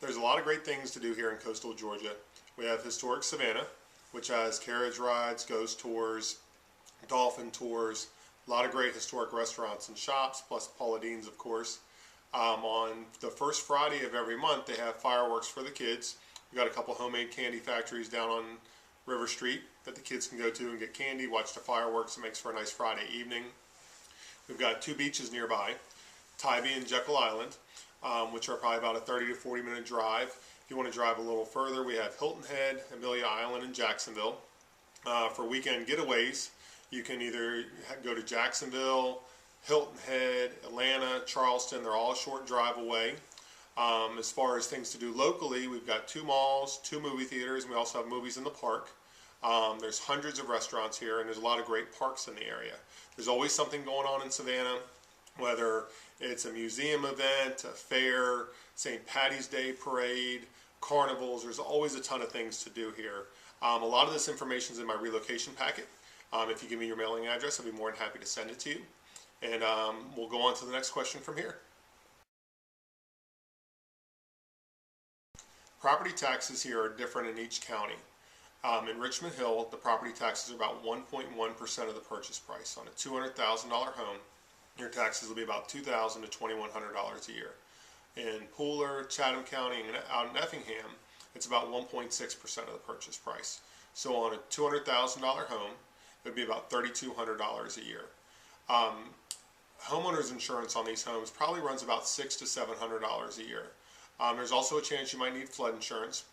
There's a lot of great things to do here in coastal Georgia. We have historic Savannah, which has carriage rides, ghost tours, dolphin tours, a lot of great historic restaurants and shops, plus Paula Deen's, of course. On the first Friday of every month, they have fireworks for the kids. We've got a couple homemade candy factories down on River Street that the kids can go to and get candy, watch the fireworks. It makes for a nice Friday evening. We've got two beaches nearby, Tybee and Jekyll Island, which are probably about a 30 to 40 minute drive. If you want to drive a little further, we have Hilton Head, Amelia Island, and Jacksonville. For weekend getaways, you can either go to Jacksonville, Hilton Head, Atlanta, Charleston. They're all a short drive away. As far as things to do locally, we've got 2 malls, 2 movie theaters, and we also have movies in the park. There's hundreds of restaurants here, and there's a lot of great parks in the area. There's always something going on in Savannah, whether it's a museum event, a fair, St. Patty's Day parade, carnivals. There's always a ton of things to do here. A lot of this information is in my relocation packet. If you give me your mailing address, I'll be more than happy to send it to you. And we'll go on to the next question from here. Property taxes here are different in each county. In Richmond Hill, the property taxes are about 1.1% of the purchase price. On a $200,000 home, your taxes will be about $2,000 to $2,100 a year. In Pooler, Chatham County, and out in Effingham, it's about 1.6% of the purchase price. So on a $200,000 home, it would be about $3,200 a year. Homeowners insurance on these homes probably runs about $600 to $700 a year. There's also a chance you might need flood insurance.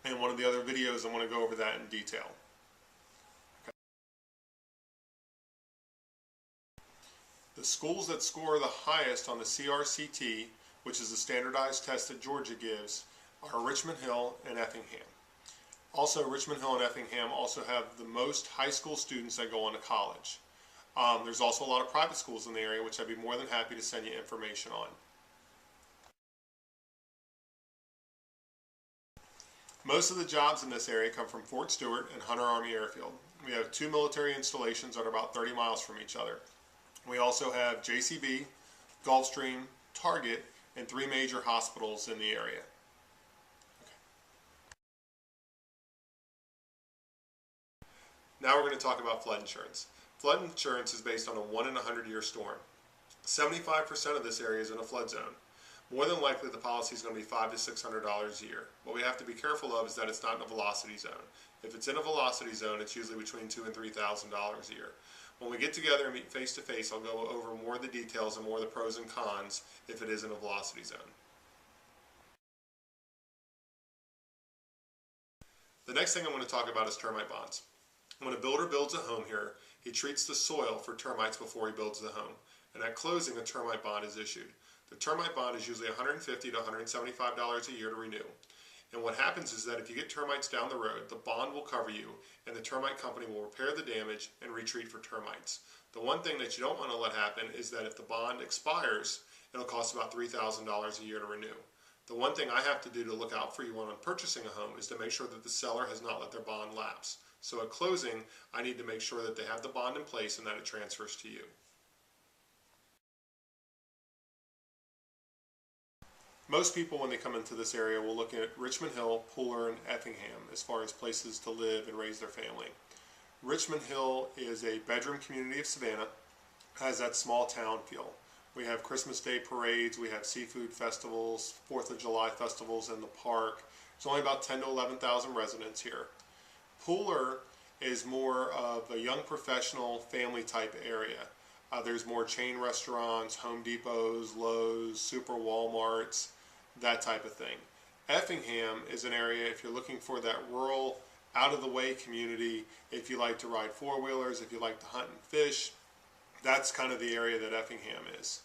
In one of the other videos, I want to go over that in detail. Okay. The schools that score the highest on the CRCT, which is the standardized test that Georgia gives, are Richmond Hill and Effingham. Also, Richmond Hill and Effingham also have the most high school students that go on to college. There's also a lot of private schools in the area, which I'd be more than happy to send you information on. Most of the jobs in this area come from Fort Stewart and Hunter Army Airfield. We have 2 military installations that are about 30 miles from each other. We also have JCB, Gulfstream, Target, and 3 major hospitals in the area. Okay. Now we're going to talk about flood insurance. Flood insurance is based on a 1 in 100 year storm. 75% of this area is in a flood zone. More than likely, the policy is going to be $500 to $600 a year. What we have to be careful of is that it's not in a velocity zone. If it's in a velocity zone, it's usually between $2,000 and $3,000 a year. When we get together and meet face to face, I'll go over more of the details and more of the pros and cons if it is in a velocity zone. The next thing I want to talk about is termite bonds. When a builder builds a home here, he treats the soil for termites before he builds the home. And at closing, a termite bond is issued. The termite bond is usually $150 to $175 a year to renew. And what happens is that if you get termites down the road, the bond will cover you, and the termite company will repair the damage and retreat for termites. The one thing that you don't want to let happen is that if the bond expires, it'll cost about $3,000 a year to renew. The one thing I have to do to look out for you on purchasing a home is to make sure that the seller has not let their bond lapse. So at closing, I need to make sure that they have the bond in place and that it transfers to you. Most people, when they come into this area, will look at Richmond Hill, Pooler, and Effingham as far as places to live and raise their family. Richmond Hill is a bedroom community of Savannah, has that small town feel. We have Christmas Day parades, we have seafood festivals, 4th of July festivals in the park. There's only about 10 to 11,000 residents here. Pooler is more of a young professional family type area. There's more chain restaurants, Home Depots, Lowe's, Super Walmarts, that type of thing. Effingham is an area, if you're looking for that rural, out-of-the-way community, if you like to ride four-wheelers, if you like to hunt and fish, that's kind of the area that Effingham is.